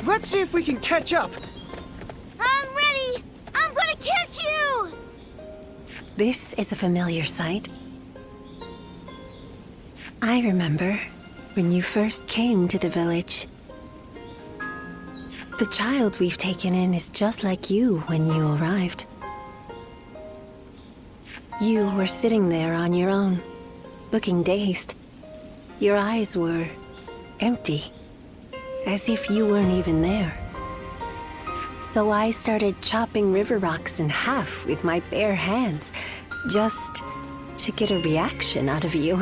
Let's see if we can catch up. I'm ready! I'm gonna catch you! This is a familiar sight. I remember when you first came to the village. The child we've taken in is just like you when you arrived. You were sitting there on your own, looking dazed. Your eyes were empty, as if you weren't even there. So I started chopping river rocks in half with my bare hands, just to get a reaction out of you.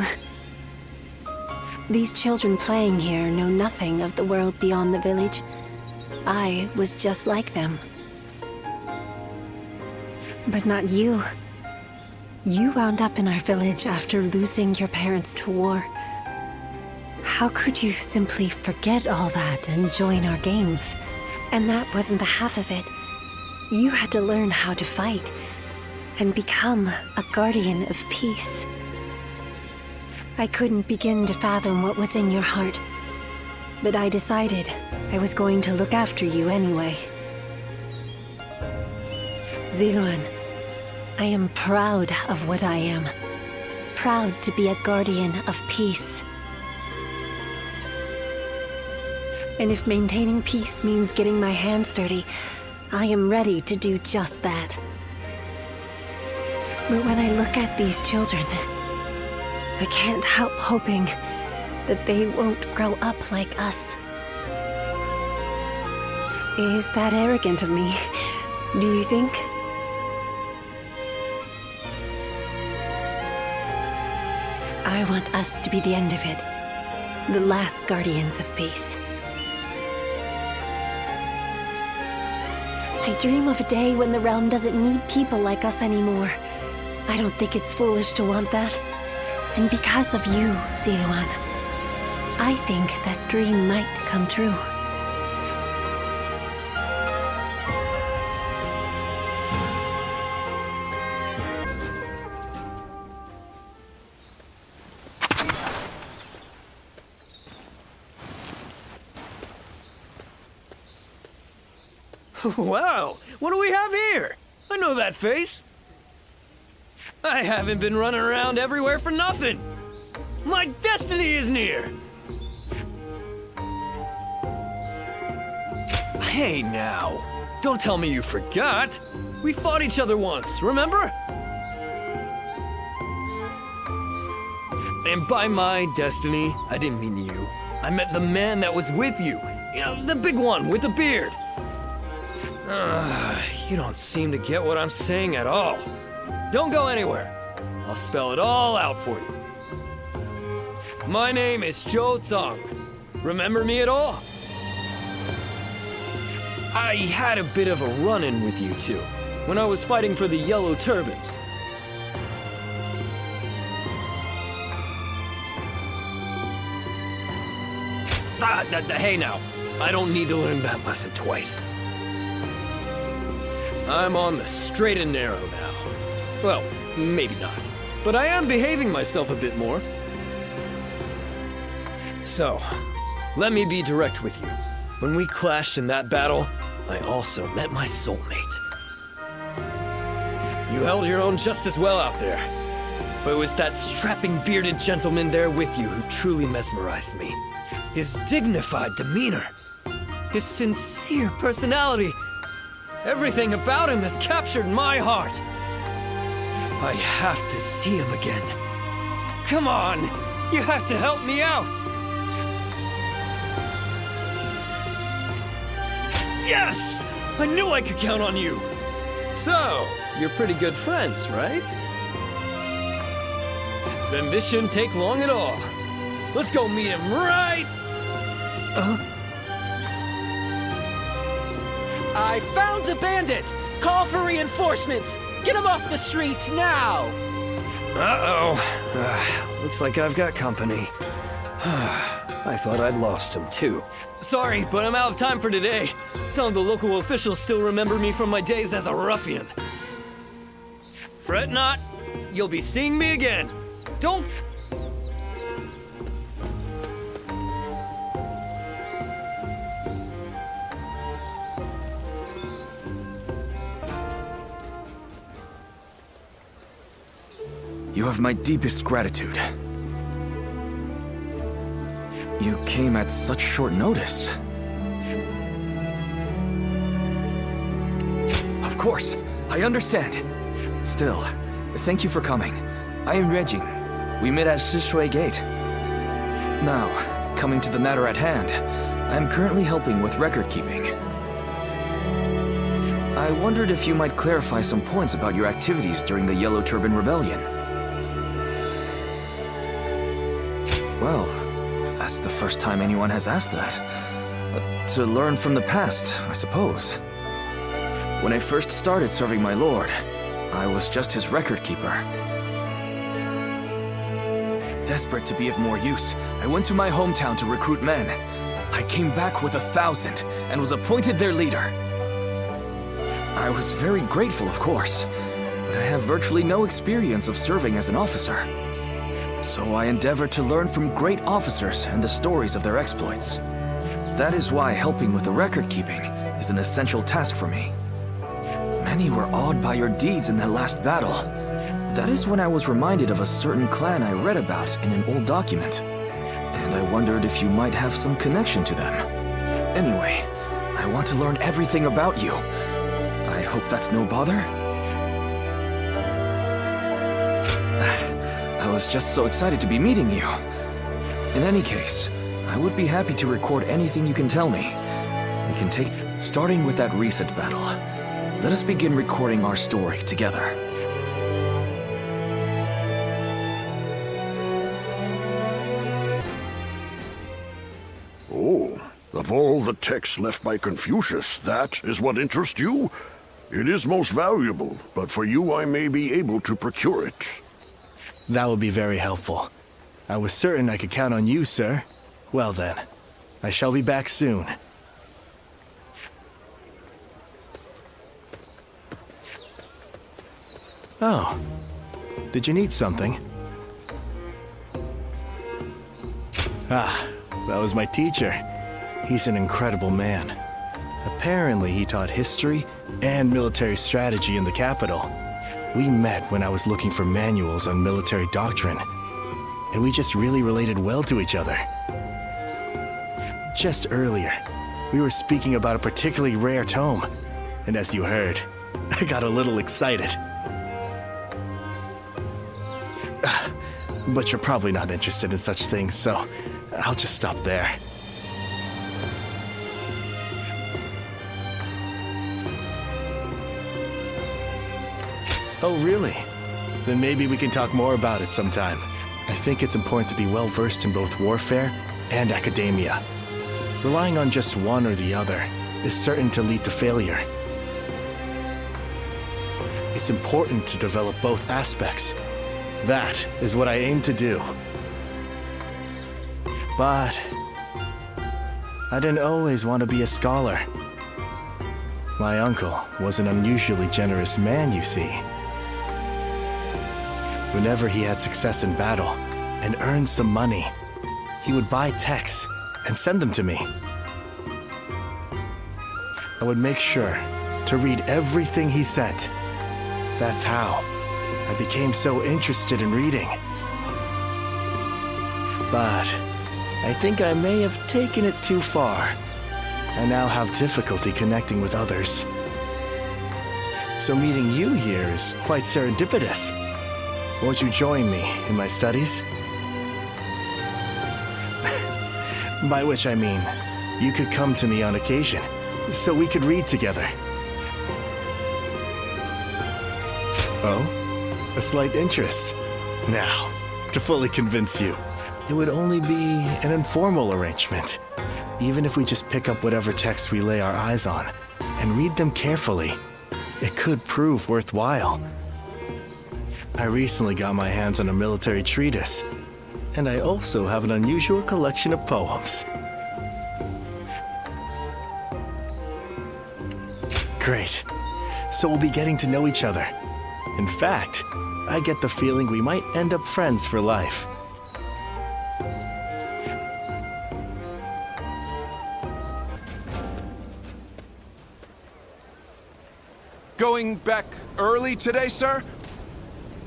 These children playing here know nothing of the world beyond the village. I was just like them. But not you. You wound up in our village after losing your parents to war. How could you simply forget all that and join our games? And that wasn't the half of it. You had to learn how to fight and become a guardian of peace. I couldn't begin to fathom what was in your heart, but I decided I was going to look after you anyway. Ziluan, I am proud of what I am. Proud to be a guardian of peace. And if maintaining peace means getting my hands dirty, I am ready to do just that. But when I look at these children, I can't help hoping that they won't grow up like us. Is that arrogant of me, do you think? I want us to be the end of it. The last guardians of peace. I dream of a day when the realm doesn't need people like us anymore. I don't think it's foolish to want that. And because of you, Ziluan, I think that dream might come true. Wow, what do we have here? I know that face. I haven't been running around everywhere for nothing. My destiny is near. Hey now, don't tell me you forgot. We fought each other once, remember? And by my destiny, I didn't mean you. I meant the man that was with you. You know, the big one with the beard. You don't seem to get what I'm saying at all. Don't go anywhere. I'll spell it all out for you. My name is Zhou Zong. Remember me at all? I had a bit of a run-in with you two when I was fighting for the Yellow Turbans. Hey now, I don't need to learn that lesson twice. I'm on the straight and narrow now. Well, maybe not. But I am behaving myself a bit more. So, let me be direct with you. When we clashed in that battle, I also met my soulmate. You held your own just as well out there. But it was that strapping bearded gentleman there with you who truly mesmerized me. His dignified demeanor. His sincere personality. Everything about him has captured my heart. I have to see him again. Come on, you have to help me out. Yes! I knew I could count on you. So, you're pretty good friends, right? Then this shouldn't take long at all. Let's go meet him right... I found the bandit! Call for reinforcements! Get him off the streets now! Uh-oh. Looks like I've got company. I thought I'd lost him, too. Sorry, but I'm out of time for today. Some of the local officials still remember me from my days as a ruffian. Fret not. You'll be seeing me again. Don't... You have my deepest gratitude. You came at such short notice. Of course, I understand. Still, thank you for coming. I am Reggie. We met at Shishui Gate. Now, coming to the matter at hand, I am currently helping with record keeping. I wondered if you might clarify some points about your activities during the Yellow Turban Rebellion. Well, that's the first time anyone has asked that. To learn from the past, I suppose. When I first started serving my lord, I was just his record keeper. Desperate to be of more use, I went to my hometown to recruit men. I came back with 1,000 and was appointed their leader. I was very grateful, of course, but I have virtually no experience of serving as an officer. So I endeavored to learn from great officers and the stories of their exploits. That is why helping with the record keeping is an essential task for me. Many were awed by your deeds in that last battle. That is when I was reminded of a certain clan I read about in an old document. And I wondered if you might have some connection to them. Anyway, I want to learn everything about you. I hope that's no bother? I was just so excited to be meeting you. In any case, I would be happy to record anything you can tell me. We can take... Starting with that recent battle, let us begin recording our story together. Oh, of all the texts left by Confucius, that is what interests you? It is most valuable, but for you I may be able to procure it. That would be very helpful. I was certain I could count on you, sir. Well then, I shall be back soon. Oh, did you need something? Ah, that was my teacher. He's an incredible man. Apparently he taught history and military strategy in the capital. We met when I was looking for manuals on military doctrine, and we just really related well to each other. Just earlier, we were speaking about a particularly rare tome, and as you heard, I got a little excited. But you're probably not interested in such things, so I'll just stop there. Oh, really? Then maybe we can talk more about it sometime. I think it's important to be well versed in both warfare and academia. Relying on just one or the other is certain to lead to failure. It's important to develop both aspects. That is what I aim to do. But I didn't always want to be a scholar. My uncle was an unusually generous man, you see. Whenever he had success in battle and earned some money, he would buy texts and send them to me. I would make sure to read everything he sent. That's how I became so interested in reading. But I think I may have taken it too far. I now have difficulty connecting with others. So meeting you here is quite serendipitous. Won't you join me in my studies? By which I mean, you could come to me on occasion, so we could read together. Oh? A slight interest. Now, to fully convince you, it would only be an informal arrangement. Even if we just pick up whatever text we lay our eyes on and read them carefully, it could prove worthwhile. I recently got my hands on a military treatise, and I also have an unusual collection of poems. Great. So we'll be getting to know each other. In fact, I get the feeling we might end up friends for life. Going back early today, sir?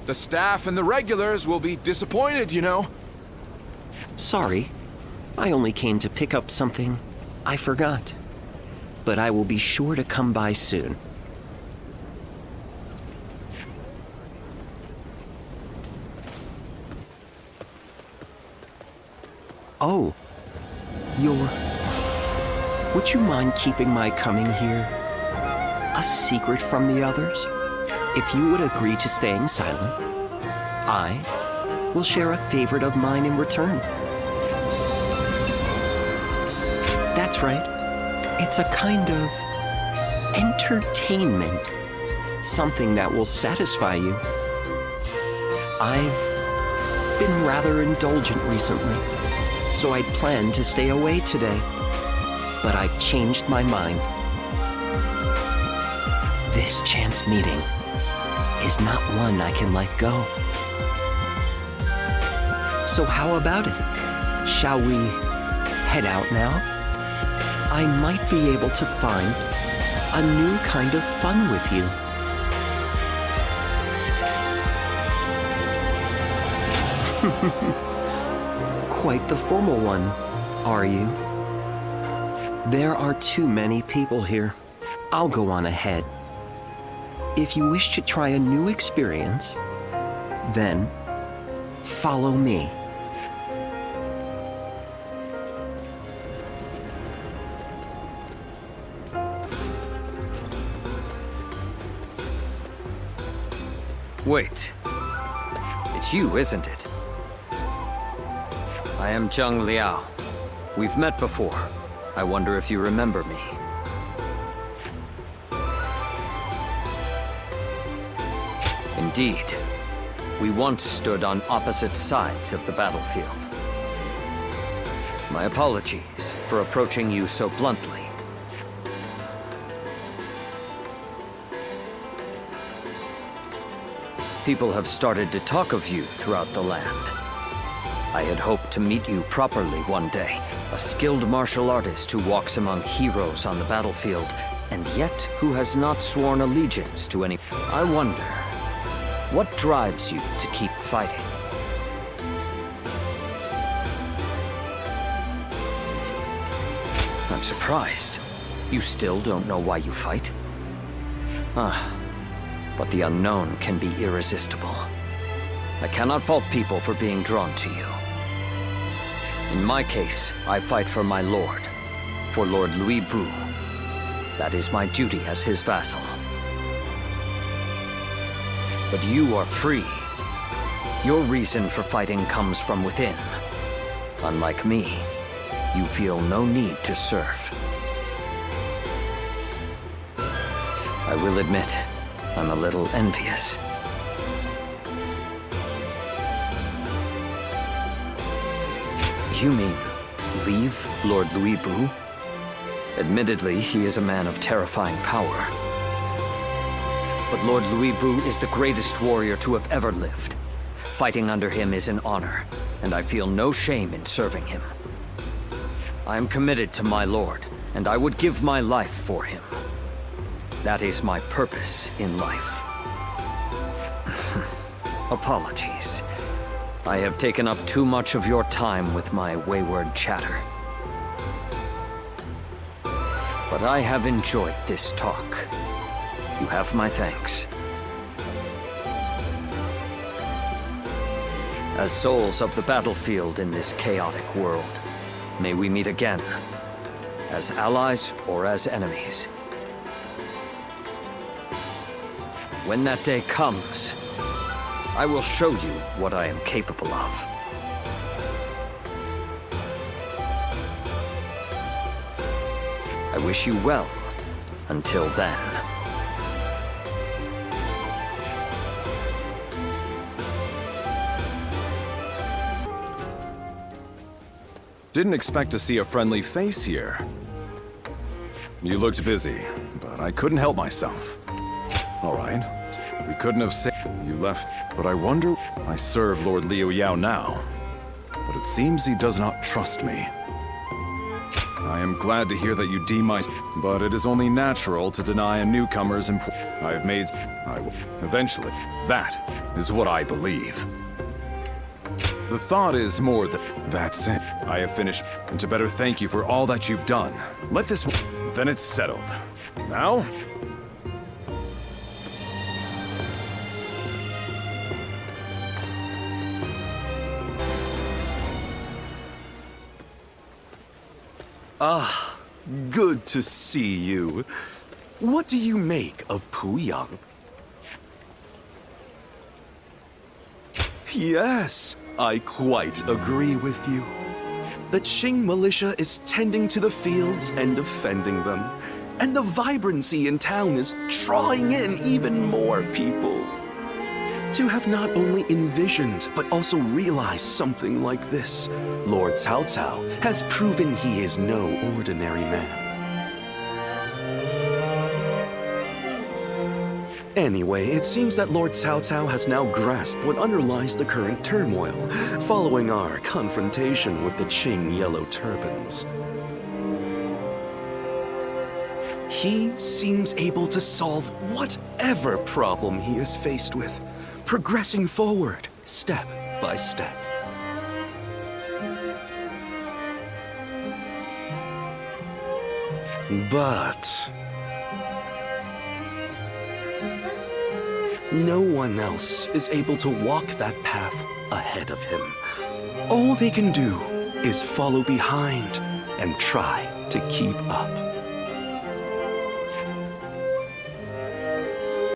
The staff and the regulars will be disappointed, you know. Sorry, I only came to pick up something I forgot. But I will be sure to come by soon. Oh, would you mind keeping my coming here a secret from the others? If you would agree to staying silent, I will share a favorite of mine in return. That's right. It's a kind of entertainment. Something that will satisfy you. I've been rather indulgent recently, so I'd planned to stay away today. But I've changed my mind. This chance meeting is not one I can let go. So how about it? Shall we head out now? I might be able to find a new kind of fun with you. Quite the formal one, are you? There are too many people here. I'll go on ahead. If you wish to try a new experience, then follow me. Wait. It's you, isn't it? I am Zheng Liao. We've met before. I wonder if you remember me. Indeed. We once stood on opposite sides of the battlefield. My apologies for approaching you so bluntly. People have started to talk of you throughout the land. I had hoped to meet you properly one day. A skilled martial artist who walks among heroes on the battlefield, and yet who has not sworn allegiance to any... I wonder, what drives you to keep fighting? I'm surprised. You still don't know why you fight? But the unknown can be irresistible. I cannot fault people for being drawn to you. In my case, I fight for my lord, for Lord Louis Bu. That is my duty as his vassal. But you are free. Your reason for fighting comes from within. Unlike me, you feel no need to serve. I will admit, I'm a little envious. You mean, leave Lord Louis Bu? Admittedly, he is a man of terrifying power. But Lord Louis Bu is the greatest warrior to have ever lived. Fighting under him is an honor, and I feel no shame in serving him. I am committed to my lord, and I would give my life for him. That is my purpose in life. Apologies. I have taken up too much of your time with my wayward chatter. But I have enjoyed this talk. You have my thanks. As souls of the battlefield in this chaotic world, may we meet again, as allies or as enemies. When that day comes, I will show you what I am capable of. I wish you well until then. Didn't expect to see a friendly face here. You looked busy, but I couldn't help myself. All right. We couldn't have said you left, but I wonder... I serve Lord Liu Yao now, but it seems he does not trust me. I am glad to hear that you deem my... But it is only natural to deny a newcomer's I have made... I will... Eventually. That is what I believe. The thought is more than... That's it. I have finished. And to better thank you for all that you've done. Let this... Then it's settled. Now... Ah, good to see you. What do you make of Puyang? Yes, I quite agree with you. The Qing militia is tending to the fields and defending them, and the vibrancy in town is drawing in even more people. To have not only envisioned, but also realized something like this, Lord Cao Cao has proven he is no ordinary man. Anyway, it seems that Lord Cao Cao has now grasped what underlies the current turmoil, following our confrontation with the Qing Yellow Turbans. He seems able to solve whatever problem he is faced with, progressing forward, step by step. But no one else is able to walk that path ahead of him. All they can do is follow behind and try to keep up.